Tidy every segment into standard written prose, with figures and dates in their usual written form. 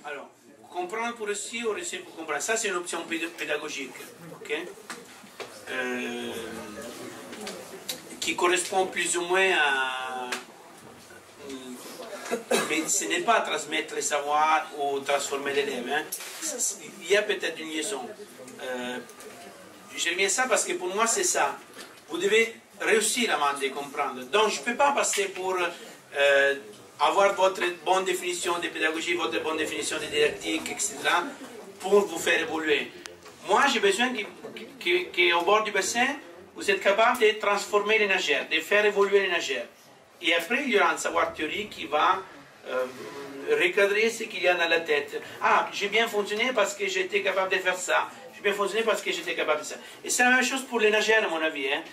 Alors, comprendre pour réussir ou réussir pour comprendre, ça c'est une option pédagogique, ok, qui correspond plus ou moins à... Mais ce n'est pas transmettre les savoirs ou transformer l'élève. Hein. Il y a peut-être une liaison. J'aime bien ça parce que pour moi c'est ça. Vous devez réussir avant de comprendre. Donc je ne peux pas passer pour avoir votre bonne définition de pédagogie, votre bonne définition de didactique, etc. pour vous faire évoluer. Moi j'ai besoin qu'au bord du bassin, vous êtes capable de transformer les nageurs, de faire évoluer les nageurs. Et après, il y aura un savoir théorique qui va recadrer ce qu'il y a dans la tête. Ah, j'ai bien fonctionné parce que j'étais capable de faire ça. J'ai bien fonctionné parce que j'étais capable de ça. Et c'est la même chose pour les nageurs, à mon avis. Hein.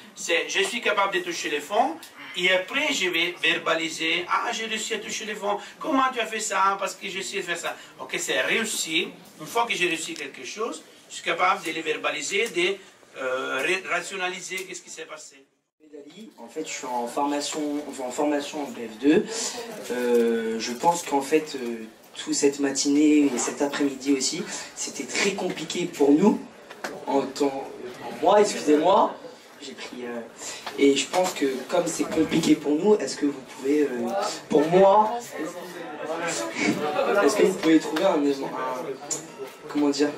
Je suis capable de toucher les fonds. Et après, je vais verbaliser. Ah, j'ai réussi à toucher les fonds. Comment tu as fait ça? Parce que j'ai essayé de faire ça. Ok, c'est réussi. Une fois que j'ai réussi quelque chose, je suis capable de les verbaliser, de rationaliser qu'est-ce qui s'est passé. En fait, je suis en formation en BF2. Je pense qu'en fait, toute cette matinée et cet après-midi aussi, c'était très compliqué pour nous. Moi, excusez-moi, j'ai pris... et je pense que comme c'est compliqué pour nous, est-ce que vous pouvez, pour moi, est-ce que vous pouvez trouver comment dire,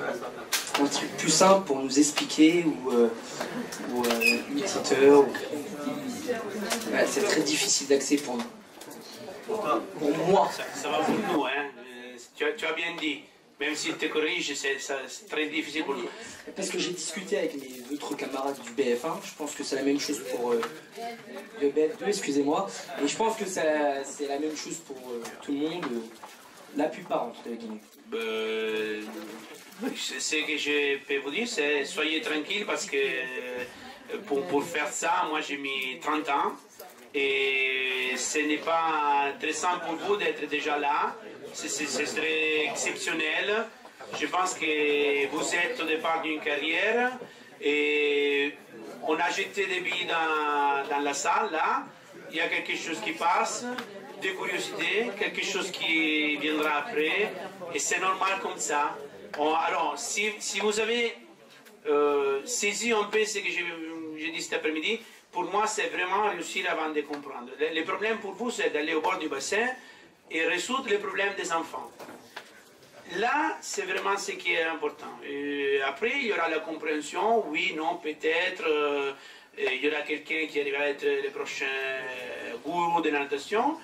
un truc plus simple pour nous expliquer ou une petite heure ouais, c'est très difficile d'accès pour nous. Pour moi. Ça va pour nous, hein. Tu as bien dit. Même s'il te corrige, c'est très difficile pour nous. Parce que j'ai discuté avec mes autres camarades du BF1, je pense que c'est la même chose pour le BF2, excusez-moi. Et je pense que c'est la même chose pour tout le monde, la plupart entre guillemets. Ce que je peux vous dire, c'est soyez tranquille parce que pour faire ça, moi j'ai mis 30 ans et ce n'est pas intéressant pour vous d'être déjà là. C'est très exceptionnel. Je pense que vous êtes au départ d'une carrière et on a jeté des billes dans la salle là. Il y a quelque chose qui passe, de curiosité, quelque chose qui viendra après et c'est normal comme ça. Alors, si vous avez saisi un peu ce que j'ai dit cet après-midi, pour moi, c'est vraiment réussir avant de comprendre. Le problème pour vous, c'est d'aller au bord du bassin et résoudre les problèmes des enfants. Là, c'est vraiment ce qui est important. Après, il y aura la compréhension, oui, non, peut-être, il y aura quelqu'un qui arrivera à être le prochain gourou de la natation.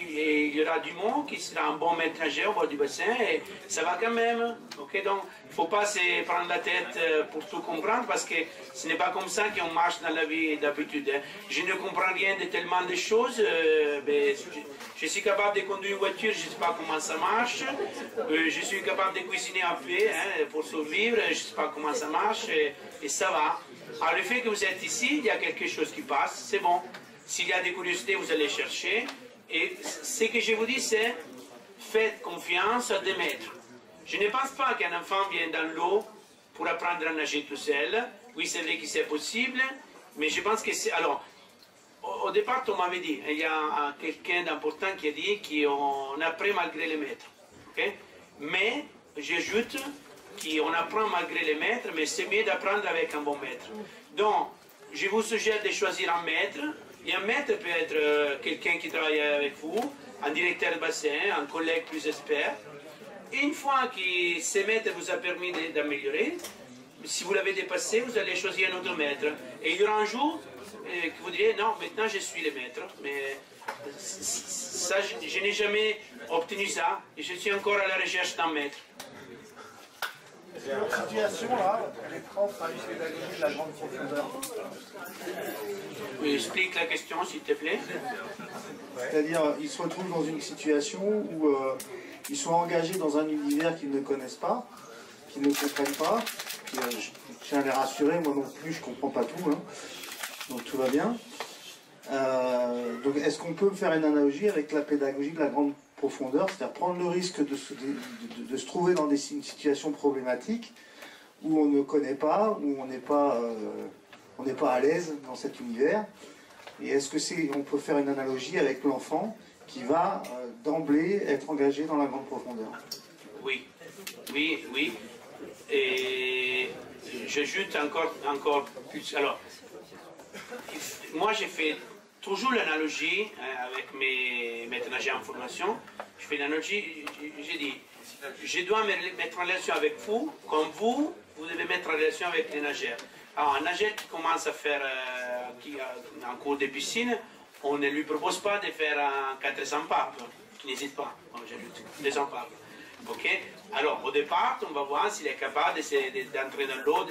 Et il y aura du monde qui sera un bon maître nageur au bord du bassin et ça va quand même. Okay? Donc, il ne faut pas se prendre la tête pour tout comprendre parce que ce n'est pas comme ça qu'on marche dans la vie d'habitude. Hein. Je ne comprends rien de tellement de choses. Je suis capable de conduire une voiture, je ne sais pas comment ça marche. Je suis capable de cuisiner un peu hein, pour survivre, je ne sais pas comment ça marche et ça va. Alors, le fait que vous êtes ici, il y a quelque chose qui passe, c'est bon. S'il y a des curiosités, vous allez chercher. Et ce que je vous dis, c'est faites confiance à des maîtres. Je ne pense pas qu'un enfant vienne dans l'eau pour apprendre à nager tout seul. Oui, c'est vrai que c'est possible, mais je pense que c'est... Alors, au départ, on m'avait dit, il y a quelqu'un d'important qui a dit qu'on apprend malgré les maîtres. Okay? Mais, j'ajoute qu'on apprend malgré les maîtres, mais c'est mieux d'apprendre avec un bon maître. Donc, je vous suggère de choisir un maître. Et un maître peut être quelqu'un qui travaille avec vous, un directeur de bassin, un collègue plus expert. Et une fois que ce maître vous a permis d'améliorer, si vous l'avez dépassé, vous allez choisir un autre maître. Et il y aura un jour que vous direz, non, maintenant je suis le maître. Mais ça, je n'ai jamais obtenu ça. Et je suis encore à la recherche d'un maître. Cette situation-là, les profs à une pédagogie de la grande profondeur. Explique la question, s'il te plaît. C'est-à-dire, ils se retrouvent dans une situation où ils sont engagés dans un univers qu'ils ne connaissent pas, qu'ils ne comprennent pas. Puis, je tiens à les rassurer, moi non plus, je ne comprends pas tout. Hein. Donc tout va bien. Donc est-ce qu'on peut faire une analogie avec la pédagogie de la grande profondeur, c'est-à-dire prendre le risque de se trouver dans une situation problématique où on ne connaît pas, où on n'est pas à l'aise dans cet univers. Et est-ce que on peut faire une analogie avec l'enfant qui va d'emblée être engagé dans la grande profondeur? oui, oui, oui. Et j'ajoute encore plus. Alors, moi j'ai fait toujours l'analogie avec mes maîtres nageurs en formation. Je fais l'analogie, j'ai dit, je dois me mettre en relation avec vous, comme vous devez mettre en relation avec les nageurs. Alors, un nageur qui commence à faire un cours de piscine, on ne lui propose pas de faire un 400 papes, qui n'hésite pas, j'ajoute 200 papes. Ok. Alors, au départ, on va voir s'il est capable d'entrer dans l'eau.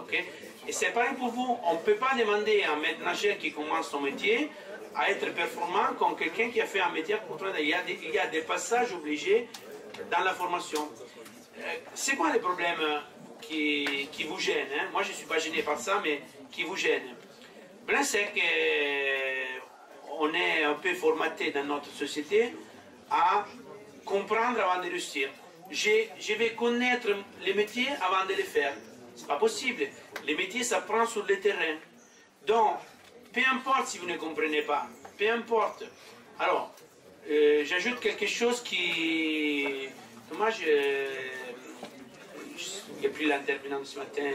Okay. Et c'est pareil pour vous. On ne peut pas demander à un maître nageur qui commence son métier à être performant comme quelqu'un qui a fait un métier pour toi. Il y a des passages obligés dans la formation. C'est quoi les problèmes qui vous gênent, hein? Moi, je ne suis pas gêné par ça, mais qui vous gênent. Ben, c'est qu'on est un peu formaté dans notre société à comprendre avant de réussir. Je vais connaître les métiers avant de les faire. C'est pas possible. Les métiers s'apprennent sur le terrain. Donc, peu importe si vous ne comprenez pas, peu importe. Alors, j'ajoute quelque chose qui... Moi, il n'y a plus l'intervenant ce matin,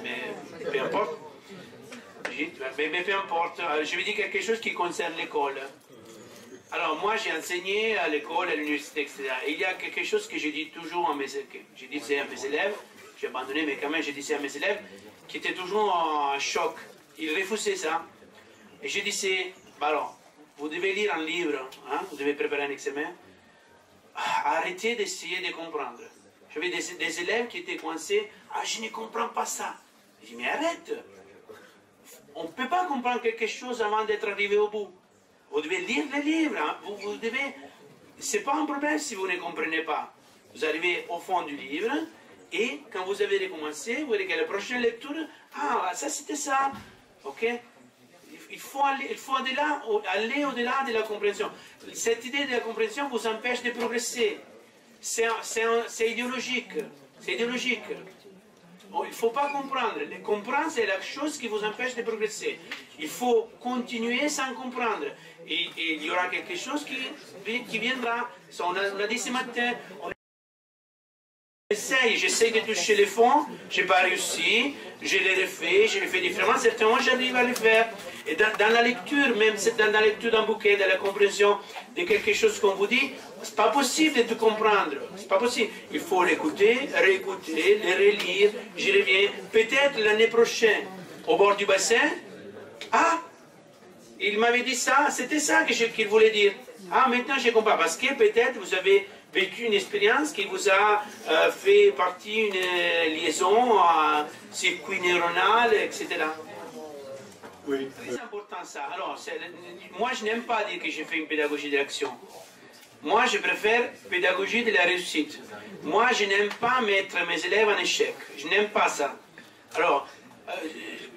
mais peu importe. Mais peu importe. Je vais dire quelque chose qui concerne l'école. Alors, moi, j'ai enseigné à l'école, à l'université, etc. Et il y a quelque chose que je dis toujours à mes élèves, j'ai abandonné, mais quand même, je disais à mes élèves, qui étaient toujours en choc. Ils refusaient ça. Et je disais, bah alors, vous devez lire un livre, hein, vous devez préparer un examen. Arrêtez d'essayer de comprendre. J'avais des élèves qui étaient coincés, je ne comprends pas ça. Je dis, mais arrête. On ne peut pas comprendre quelque chose avant d'être arrivé au bout. Vous devez lire les livres, hein. Vous devez... C'est pas un problème si vous ne comprenez pas. Vous arrivez au fond du livre, et quand vous avez recommencé, vous verrez que la prochaine lecture, ça c'était ça, ok? Il faut aller au-delà de la compréhension. Cette idée de la compréhension vous empêche de progresser. C'est idéologique, c'est idéologique. Il ne faut pas comprendre. Comprendre, c'est la chose qui vous empêche de progresser. Il faut continuer sans comprendre. Et il y aura quelque chose qui viendra. On a dit ce matin, j'essaye de toucher les fonds, je n'ai pas réussi, je l'ai refait différemment. Certainement, j'arrive à le faire. Et dans la lecture, même dans la lecture d'un bouquet, dans la compréhension de quelque chose qu'on vous dit, c'est pas possible de tout comprendre. C'est pas possible. Il faut l'écouter, réécouter, le relire. Je reviens. Peut-être l'année prochaine, au bord du bassin, il m'avait dit ça, c'était ça qu'il voulait dire. Maintenant je comprends. Parce que peut-être vous avez vécu une expérience qui vous a fait partie une liaison, un circuit neuronal, etc. Oui. C'est très important ça. Alors, moi je n'aime pas dire que j'ai fait une pédagogie de l'action. Moi je préfère pédagogie de la réussite. Moi je n'aime pas mettre mes élèves en échec. Je n'aime pas ça. Alors,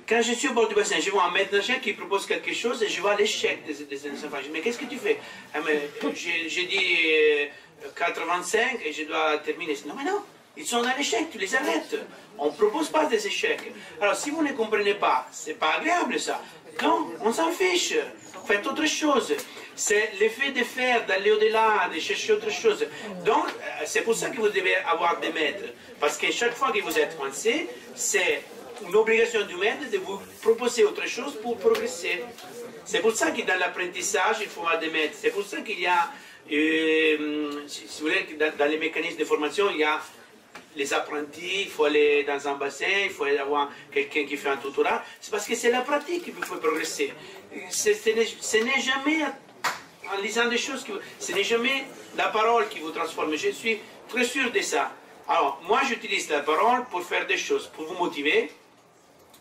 quand je suis au bord du bassin, je vois un maître nageur qui propose quelque chose et je vois l'échec des enfants. Je dis, mais qu'est-ce que tu fais? J'ai dit 85 et je dois terminer. Non, mais non, ils sont dans l'échec, tu les arrêtes. On ne propose pas des échecs. Alors, si vous ne comprenez pas, c'est pas agréable ça. Donc, on s'en fiche. Faites autre chose. C'est l'effet de faire, d'aller au-delà, de chercher autre chose. Donc, c'est pour ça que vous devez avoir des maîtres. Parce que chaque fois que vous êtes coincé, c'est une obligation du maître de vous proposer autre chose pour progresser. C'est pour ça que dans l'apprentissage, il faut avoir des maîtres. C'est pour ça qu'il y a, si vous voulez, dans les mécanismes de formation, il y a les apprentis, il faut aller dans un bassin, il faut aller avoir quelqu'un qui fait un tutorat. C'est parce que c'est la pratique qui vous fait progresser. Ce n'est jamais en lisant des choses, ce n'est jamais la parole qui vous transforme. Je suis très sûr de ça. Alors, moi, j'utilise la parole pour faire des choses, pour vous motiver.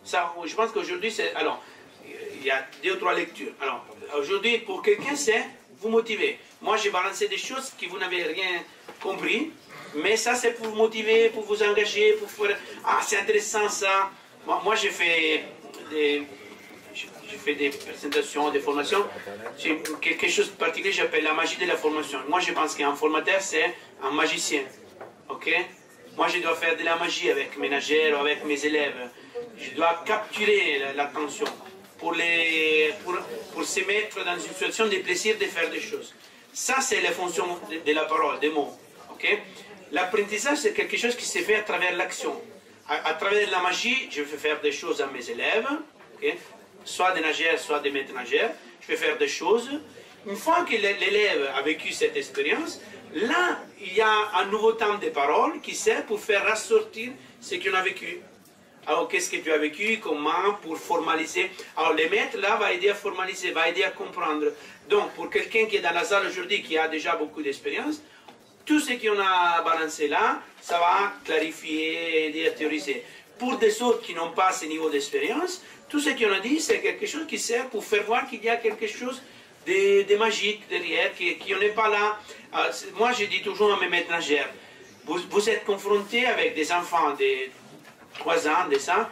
Ça, je pense qu'aujourd'hui, c'est... Alors, il y a 2 ou 3 lectures. Alors, aujourd'hui, pour quelqu'un, c'est vous motiver. Moi, j'ai balancé des choses que vous n'avez rien compris, mais ça, c'est pour vous motiver, pour vous engager, pour faire... c'est intéressant, ça. Moi j'ai fait des présentations, des formations. C'est quelque chose de particulier, j'appelle la magie de la formation. Moi, je pense qu'un formateur, c'est un magicien. Ok? Moi, je dois faire de la magie avec mes nageurs, avec mes élèves. Je dois capturer l'attention pour se mettre dans une situation de plaisir de faire des choses. Ça, c'est la fonction de la parole, des mots. Ok? L'apprentissage, c'est quelque chose qui se fait à travers l'action. À travers la magie, je fais faire des choses à mes élèves, okay? Soit des nageurs, soit des maîtres nageurs. Je vais faire des choses. Une fois que l'élève a vécu cette expérience, là, il y a un nouveau temps de parole qui sert pour faire ressortir ce qu'on a vécu. Alors, qu'est-ce que tu as vécu, comment, pour formaliser. Alors, le maître, là, va aider à formaliser, va aider à comprendre. Donc, pour quelqu'un qui est dans la salle aujourd'hui, qui a déjà beaucoup d'expérience, tout ce qu'on a balancé là, ça va clarifier, aider à théoriser. Pour des autres qui n'ont pas ce niveau d'expérience, tout ce qu'on a dit, c'est quelque chose qui sert pour faire voir qu'il y a quelque chose de magique derrière, qu'on n'est pas là. Alors, moi, je dis toujours à mes maîtres nageurs, vous êtes confrontés avec des enfants de 3 ans, des ans,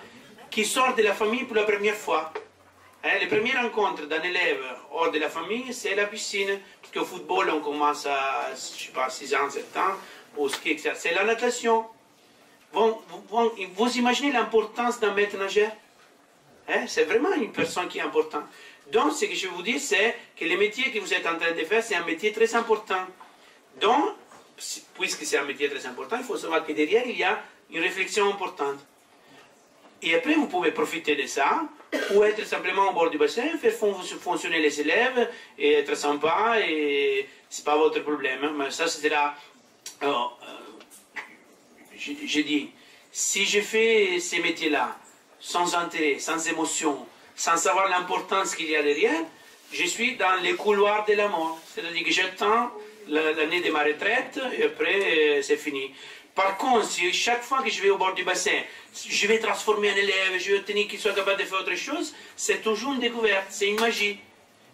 qui sortent de la famille pour la première fois. Les premières rencontres d'un élève hors de la famille, c'est la piscine. Parce qu'au football, on commence à, je sais pas, 6 ans, 7 ans, au ski, etc. C'est la natation. Vous imaginez l'importance d'un maître nageur? C'est vraiment une personne qui est importante. Donc, ce que je vais vous dire, c'est que le métier que vous êtes en train de faire, c'est un métier très important. Donc, puisque c'est un métier très important, il faut savoir que derrière, il y a une réflexion importante. Et après, vous pouvez profiter de ça, ou être simplement au bord du bassin, faire fonctionner les élèves, et être sympa, et c'est pas votre problème. Mais ça, c'est là. Alors, je dis, si je fais ces métiers-là, sans intérêt, sans émotion, sans savoir l'importance qu'il y a derrière, je suis dans les couloirs de la mort. C'est-à-dire que j'attends l'année de ma retraite, et après, c'est fini. Par contre, si chaque fois que je vais au bord du bassin, je vais transformer un élève, je vais obtenir qu'il soit capable de faire autre chose, c'est toujours une découverte, c'est une magie.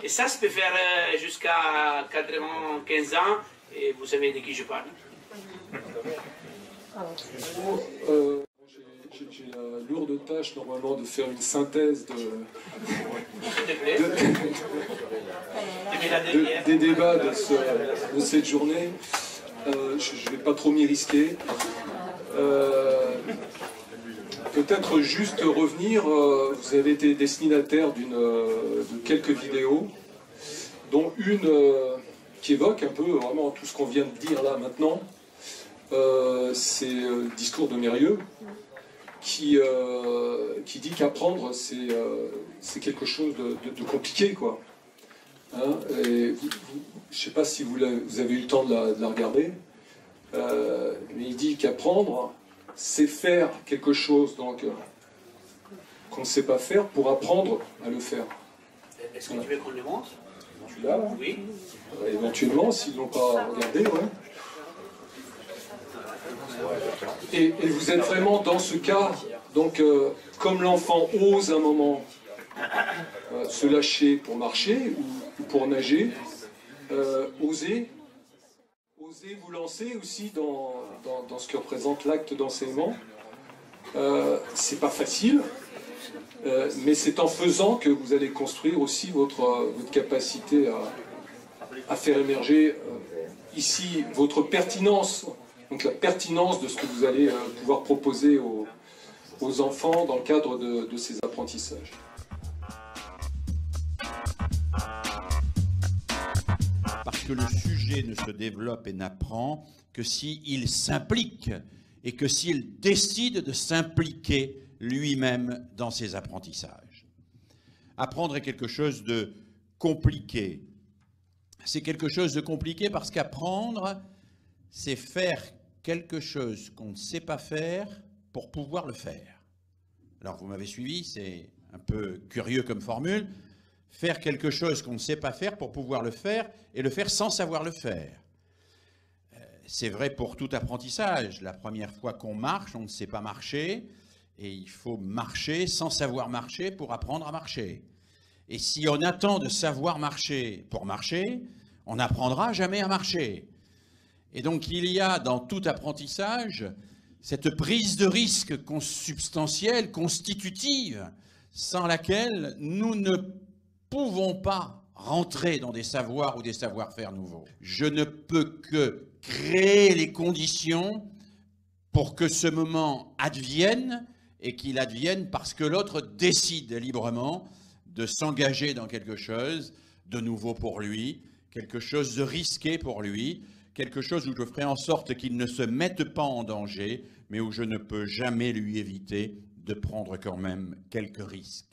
Et ça peut faire jusqu'à 95 ans, et vous savez de qui je parle. J'ai la lourde tâche normalement de faire une synthèse des débats de cette journée. Je ne vais pas trop m'y risquer. Peut-être juste revenir, vous avez été destinataire de quelques vidéos, dont une qui évoque un peu vraiment tout ce qu'on vient de dire là maintenant. C'est le discours de Mérieux, qui dit qu'apprendre, c'est quelque chose de compliqué, quoi. Hein, et je ne sais pas si vous avez eu le temps de la regarder, mais il dit qu'apprendre, c'est faire quelque chose qu'on ne sait pas faire pour apprendre à le faire. Est-ce que tu veux qu'on le montre? Tu l'as, là? Oui. Éventuellement, s'ils ne l'ont pas regardé, ouais. Et vous êtes vraiment dans ce cas, donc comme l'enfant ose un moment se lâcher pour marcher ou pour nager, osez vous lancer aussi dans ce que représente l'acte d'enseignement. C'est pas facile, mais c'est en faisant que vous allez construire aussi votre capacité à faire émerger ici votre pertinence. Donc la pertinence de ce que vous allez pouvoir proposer aux enfants dans le cadre de ces apprentissages. Parce que le sujet ne se développe et n'apprend que s'il s'implique et que s'il décide de s'impliquer lui-même dans ses apprentissages. Apprendre est quelque chose de compliqué. C'est quelque chose de compliqué parce qu'apprendre, c'est faire quelque chose qu'on ne sait pas faire pour pouvoir le faire. Alors vous m'avez suivi, c'est un peu curieux comme formule. Faire quelque chose qu'on ne sait pas faire pour pouvoir le faire et le faire sans savoir le faire. C'est vrai pour tout apprentissage. La première fois qu'on marche, on ne sait pas marcher et il faut marcher sans savoir marcher pour apprendre à marcher. Et si on attend de savoir marcher pour marcher, on n'apprendra jamais à marcher. Et donc il y a dans tout apprentissage cette prise de risque substantielle, constitutive, sans laquelle nous ne pouvons pas rentrer dans des savoirs ou des savoir-faire nouveaux. Je ne peux que créer les conditions pour que ce moment advienne et qu'il advienne parce que l'autre décide librement de s'engager dans quelque chose de nouveau pour lui, quelque chose de risqué pour lui, quelque chose où je ferai en sorte qu'il ne se mette pas en danger, mais où je ne peux jamais lui éviter de prendre quand même quelques risques.